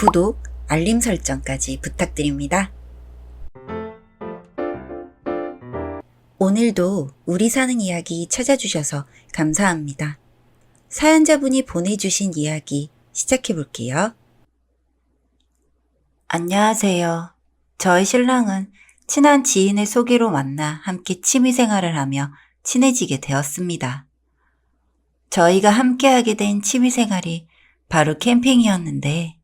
구독, 알림 설정까지 부탁드립니다. 오늘도 우리 사는 이야기 찾아주셔서 감사합니다. 사연자분이 보내주신 이야기 시작해 볼게요. 안녕하세요. 저희 신랑은 친한 지인의 소개로 만나 함께 취미생활을 하며 친해지게 되었습니다. 저희가 함께하게 된 취미생활이 바로 캠핑이었는데,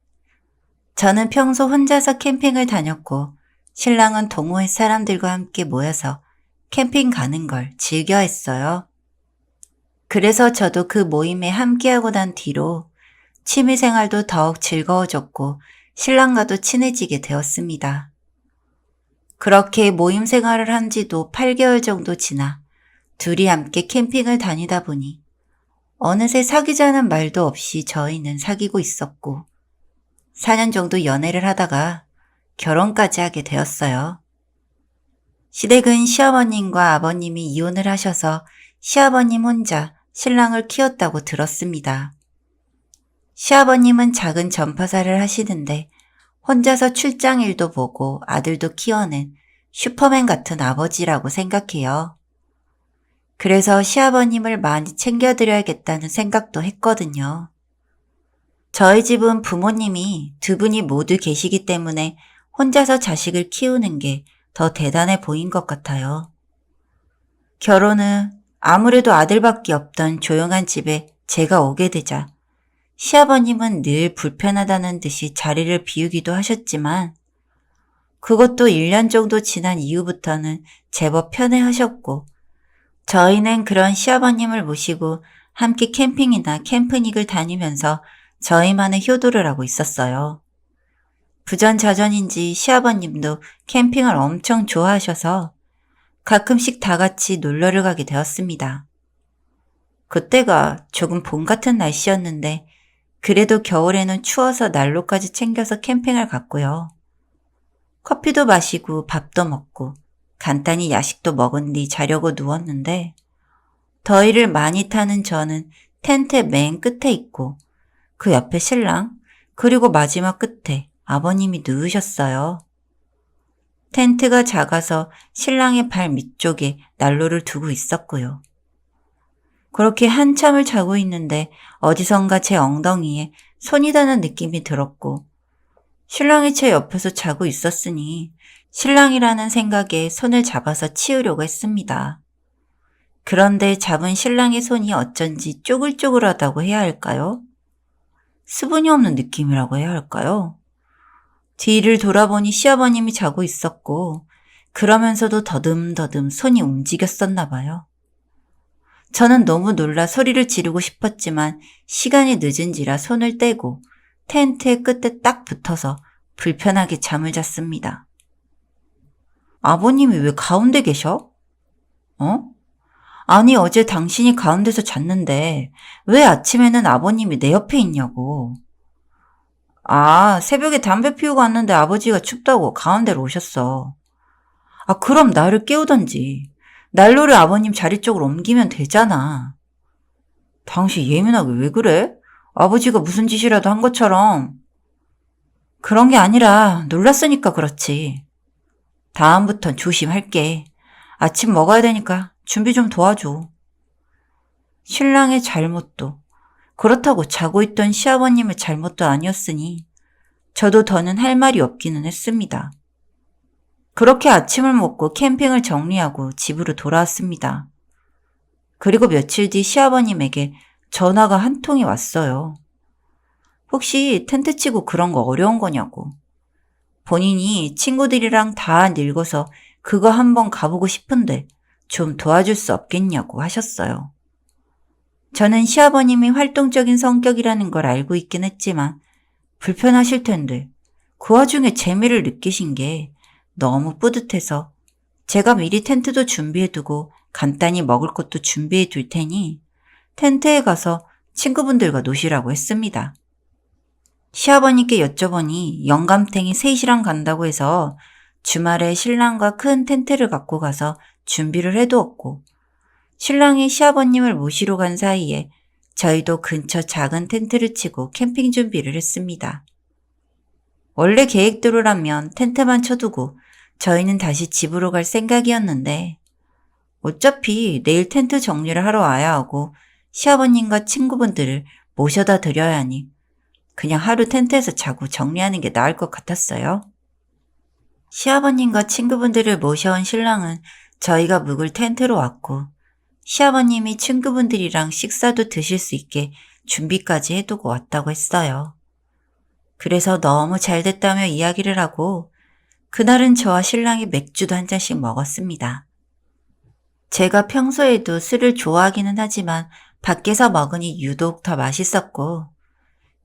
저는 평소 혼자서 캠핑을 다녔고 신랑은 동호회 사람들과 함께 모여서 캠핑 가는 걸 즐겨 했어요. 그래서 저도 그 모임에 함께하고 난 뒤로 취미생활도 더욱 즐거워졌고 신랑과도 친해지게 되었습니다. 그렇게 모임 생활을 한 지도 8개월 정도 지나 둘이 함께 캠핑을 다니다 보니 어느새 사귀자는 말도 없이 저희는 사귀고 있었고 4년 정도 연애를 하다가 결혼까지 하게 되었어요. 시댁은 시어머님과 아버님이 이혼을 하셔서 시아버님 혼자 신랑을 키웠다고 들었습니다. 시아버님은 작은 전파사를 하시는데 혼자서 출장 일도 보고 아들도 키워낸 슈퍼맨 같은 아버지라고 생각해요. 그래서 시아버님을 많이 챙겨드려야겠다는 생각도 했거든요. 저희 집은 부모님이 두 분이 모두 계시기 때문에 혼자서 자식을 키우는 게 더 대단해 보인 것 같아요. 결혼 후 아무래도 아들밖에 없던 조용한 집에 제가 오게 되자 시아버님은 늘 불편하다는 듯이 자리를 비우기도 하셨지만 그것도 1년 정도 지난 이후부터는 제법 편해하셨고 저희는 그런 시아버님을 모시고 함께 캠핑이나 캠프닉을 다니면서 저희만의 효도를 하고 있었어요. 부전자전인지 시아버님도 캠핑을 엄청 좋아하셔서 가끔씩 다 같이 놀러를 가게 되었습니다. 그때가 조금 봄 같은 날씨였는데 그래도 겨울에는 추워서 난로까지 챙겨서 캠핑을 갔고요. 커피도 마시고 밥도 먹고 간단히 야식도 먹은 뒤 자려고 누웠는데 더위를 많이 타는 저는 텐트 맨 끝에 있고 그 옆에 신랑, 그리고 마지막 끝에 아버님이 누우셨어요. 텐트가 작아서 신랑의 발 밑쪽에 난로를 두고 있었고요. 그렇게 한참을 자고 있는데 어디선가 제 엉덩이에 손이 닿는 느낌이 들었고 신랑이 제 옆에서 자고 있었으니 신랑이라는 생각에 손을 잡아서 치우려고 했습니다. 그런데 잡은 신랑의 손이 어쩐지 쪼글쪼글하다고 해야 할까요? 수분이 없는 느낌이라고 해야 할까요? 뒤를 돌아보니 시아버님이 자고 있었고 그러면서도 더듬더듬 손이 움직였었나 봐요. 저는 너무 놀라 소리를 지르고 싶었지만 시간이 늦은지라 손을 떼고 텐트의 끝에 딱 붙어서 불편하게 잠을 잤습니다. 아버님이 왜 가운데 계셔? 아니 어제 당신이 가운데서 잤는데 왜 아침에는 아버님이 내 옆에 있냐고. 아, 새벽에 담배 피우고 왔는데 아버지가 춥다고 가운데로 오셨어. 아, 그럼 나를 깨우던지. 난로를 아버님 자리 쪽으로 옮기면 되잖아. 당신 예민하게 왜 그래? 아버지가 무슨 짓이라도 한 것처럼. 그런 게 아니라 놀랐으니까 그렇지. 다음부턴 조심할게. 아침 먹어야 되니까 준비 좀 도와줘. 신랑의 잘못도 그렇다고 자고 있던 시아버님의 잘못도 아니었으니 저도 더는 할 말이 없기는 했습니다. 그렇게 아침을 먹고 캠핑을 정리하고 집으로 돌아왔습니다. 그리고 며칠 뒤 시아버님에게 전화가 한 통이 왔어요. 혹시 텐트 치고 그런 거 어려운 거냐고. 본인이 친구들이랑 다 늙어서 그거 한번 가보고 싶은데 좀 도와줄 수 없겠냐고 하셨어요. 저는 시아버님이 활동적인 성격이라는 걸 알고 있긴 했지만 불편하실 텐데 그 와중에 재미를 느끼신 게 너무 뿌듯해서 제가 미리 텐트도 준비해두고 간단히 먹을 것도 준비해 둘 테니 텐트에 가서 친구분들과 노시라고 했습니다. 시아버님께 여쭤보니 영감탱이 셋이랑 간다고 해서 주말에 신랑과 큰 텐트를 갖고 가서 준비를 해두었고 신랑이 시아버님을 모시러 간 사이에 저희도 근처 작은 텐트를 치고 캠핑 준비를 했습니다. 원래 계획대로라면 텐트만 쳐두고 저희는 다시 집으로 갈 생각이었는데 어차피 내일 텐트 정리를 하러 와야 하고 시아버님과 친구분들을 모셔다 드려야 하니 그냥 하루 텐트에서 자고 정리하는 게 나을 것 같았어요. 시아버님과 친구분들을 모셔온 신랑은 저희가 묵을 텐트로 왔고 시아버님이 친구분들이랑 식사도 드실 수 있게 준비까지 해두고 왔다고 했어요. 그래서 너무 잘 됐다며 이야기를 하고 그날은 저와 신랑이 맥주도 한 잔씩 먹었습니다. 제가 평소에도 술을 좋아하기는 하지만 밖에서 먹으니 유독 더 맛있었고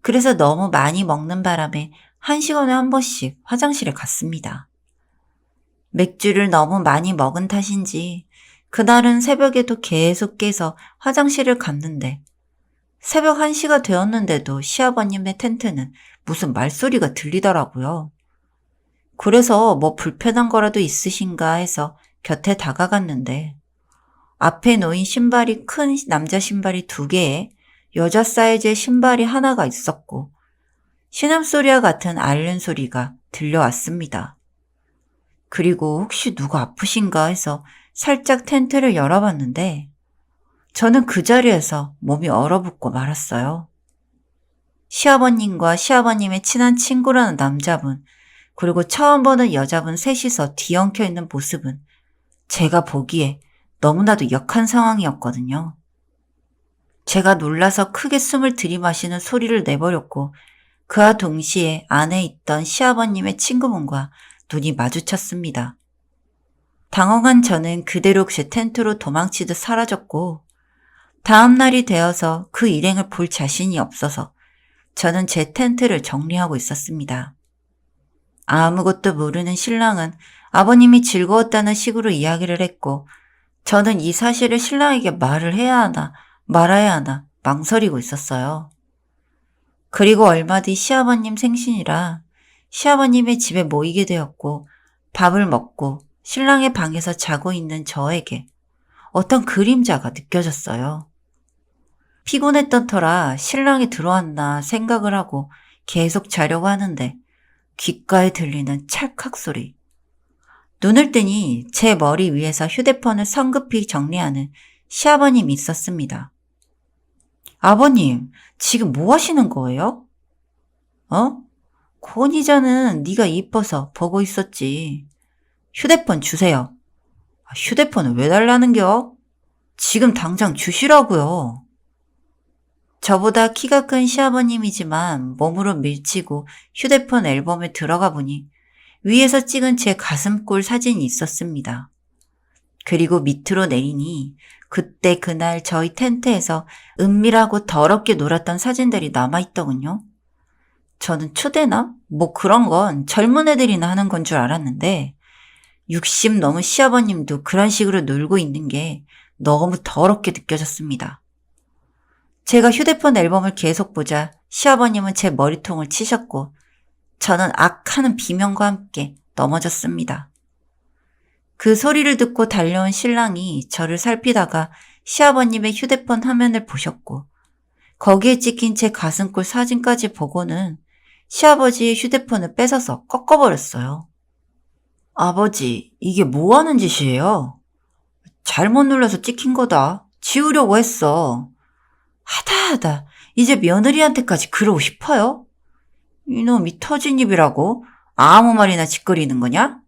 그래서 너무 많이 먹는 바람에 1시간에 한 번씩 화장실에 갔습니다. 맥주를 너무 많이 먹은 탓인지 그날은 새벽에도 계속 깨서 화장실을 갔는데 새벽 1시가 되었는데도 시아버님의 텐트는 무슨 말소리가 들리더라고요. 그래서 뭐 불편한 거라도 있으신가 해서 곁에 다가갔는데 앞에 놓인 신발이 큰 남자 신발이 2개에 여자 사이즈의 신발이 하나가 있었고 신음소리와 같은 앓는 소리가 들려왔습니다. 그리고 혹시 누가 아프신가 해서 살짝 텐트를 열어봤는데 저는 그 자리에서 몸이 얼어붙고 말았어요. 시아버님과 시아버님의 친한 친구라는 남자분 그리고 처음 보는 여자분 셋이서 뒤엉켜 있는 모습은 제가 보기에 너무나도 역한 상황이었거든요. 제가 놀라서 크게 숨을 들이마시는 소리를 내버렸고 그와 동시에 안에 있던 시아버님의 친구분과 눈이 마주쳤습니다. 당황한 저는 그대로 제 텐트로 도망치듯 사라졌고 다음 날이 되어서 그 일행을 볼 자신이 없어서 저는 제 텐트를 정리하고 있었습니다. 아무것도 모르는 신랑은 아버님이 즐거웠다는 식으로 이야기를 했고 저는 이 사실을 신랑에게 말을 해야 하나 말아야 하나 망설이고 있었어요. 그리고 얼마 뒤 시아버님 생신이라 시아버님의 집에 모이게 되었고 밥을 먹고 신랑의 방에서 자고 있는 저에게 어떤 그림자가 느껴졌어요. 피곤했던 터라 신랑이 들어왔나 생각을 하고 계속 자려고 하는데 귓가에 들리는 찰칵 소리. 눈을 뜨니 제 머리 위에서 휴대폰을 성급히 정리하는 시아버님이 있었습니다. 아버님, 지금 뭐 하시는 거예요? 권희자는 네가 이뻐서 보고 있었지. 휴대폰 주세요. 휴대폰을 왜 달라는겨? 지금 당장 주시라고요. 저보다 키가 큰 시아버님이지만 몸으로 밀치고 휴대폰 앨범에 들어가 보니 위에서 찍은 제 가슴골 사진이 있었습니다. 그리고 밑으로 내리니 그때 그날 저희 텐트에서 은밀하고 더럽게 놀았던 사진들이 남아있더군요. 저는 초대나? 뭐 그런 건 젊은 애들이나 하는 건 줄 알았는데 60 넘은 시아버님도 그런 식으로 놀고 있는 게 너무 더럽게 느껴졌습니다. 제가 휴대폰 앨범을 계속 보자 시아버님은 제 머리통을 치셨고 저는 악하는 비명과 함께 넘어졌습니다. 그 소리를 듣고 달려온 신랑이 저를 살피다가 시아버님의 휴대폰 화면을 보셨고 거기에 찍힌 제 가슴골 사진까지 보고는 시아버지의 휴대폰을 뺏어서 꺾어버렸어요. 아버지, 이게 뭐 하는 짓이에요? 잘못 눌러서 찍힌 거다. 지우려고 했어. 하다 이제 며느리한테까지 그러고 싶어요? 이놈이 터진 입이라고 아무 말이나 짓거리는 거냐?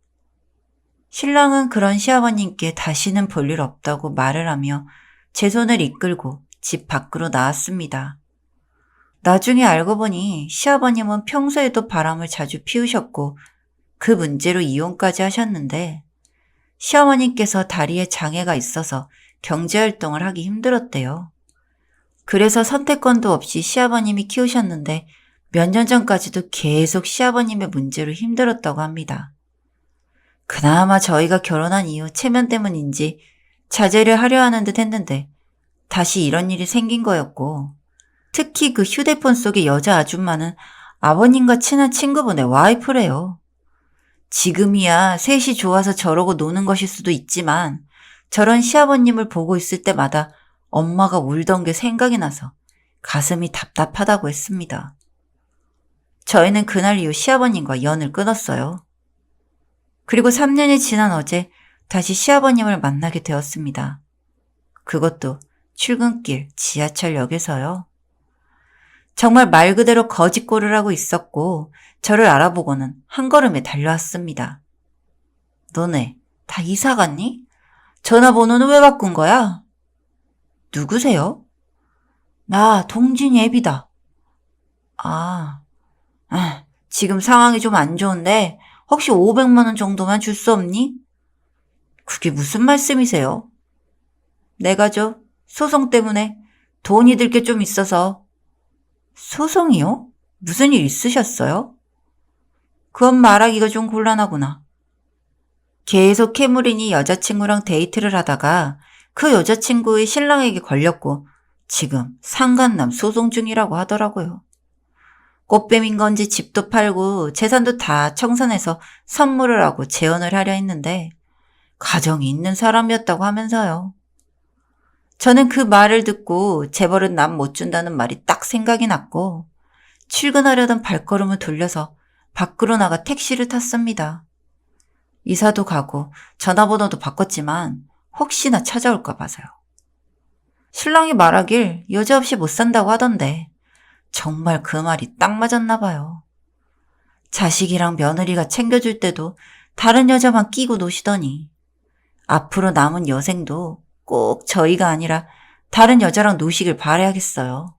신랑은 그런 시아버님께 다시는 볼 일 없다고 말을 하며 제 손을 이끌고 집 밖으로 나왔습니다. 나중에 알고 보니 시아버님은 평소에도 바람을 자주 피우셨고 그 문제로 이혼까지 하셨는데 시어머님께서 다리에 장애가 있어서 경제활동을 하기 힘들었대요. 그래서 선택권도 없이 시아버님이 키우셨는데 몇 년 전까지도 계속 시아버님의 문제로 힘들었다고 합니다. 그나마 저희가 결혼한 이후 체면 때문인지 자제를 하려 하는 듯 했는데 다시 이런 일이 생긴 거였고 특히 그 휴대폰 속의 여자 아줌마는 아버님과 친한 친구분의 와이프래요. 지금이야 셋이 좋아서 저러고 노는 것일 수도 있지만 저런 시아버님을 보고 있을 때마다 엄마가 울던 게 생각이 나서 가슴이 답답하다고 했습니다. 저희는 그날 이후 시아버님과 연을 끊었어요. 그리고 3년이 지난 어제 다시 시아버님을 만나게 되었습니다. 그것도 출근길 지하철역에서요. 정말 말 그대로 거짓골을 하고 있었고 저를 알아보고는 한 걸음에 달려왔습니다. 너네 다 이사 갔니? 전화번호는 왜 바꾼 거야? 누구세요? 나 동진이 애비다. 아, 지금 상황이 좀 안 좋은데 혹시 500만 원 정도만 줄 수 없니? 그게 무슨 말씀이세요? 내가 소송 때문에 돈이 들 게 좀 있어서. 소송이요? 무슨 일 있으셨어요? 그건 말하기가 좀 곤란하구나. 계속 캐물인이 여자친구랑 데이트를 하다가 그 여자친구의 신랑에게 걸렸고 지금 상간남 소송 중이라고 하더라고요. 꽃뱀인 건지 집도 팔고 재산도 다 청산해서 선물을 하고 재혼을 하려 했는데 가정이 있는 사람이었다고 하면서요. 저는 그 말을 듣고 재벌은 남 못 준다는 말이 딱 생각이 났고 출근하려던 발걸음을 돌려서 밖으로 나가 택시를 탔습니다. 이사도 가고 전화번호도 바꿨지만 혹시나 찾아올까 봐서요. 신랑이 말하길 여자없이 못 산다고 하던데 정말 그 말이 딱 맞았나 봐요. 자식이랑 며느리가 챙겨줄 때도 다른 여자만 끼고 노시더니 앞으로 남은 여생도 꼭 저희가 아니라 다른 여자랑 노시길 바라야겠어요.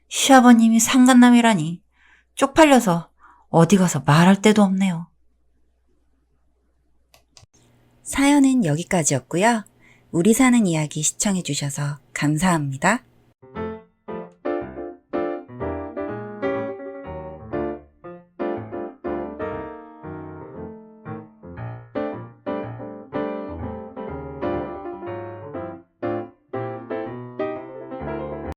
시아버님이 상간남이라니 쪽팔려서 어디 가서 말할 데도 없네요. 사연은 여기까지였고요. 우리 사는 이야기 시청해주셔서 감사합니다.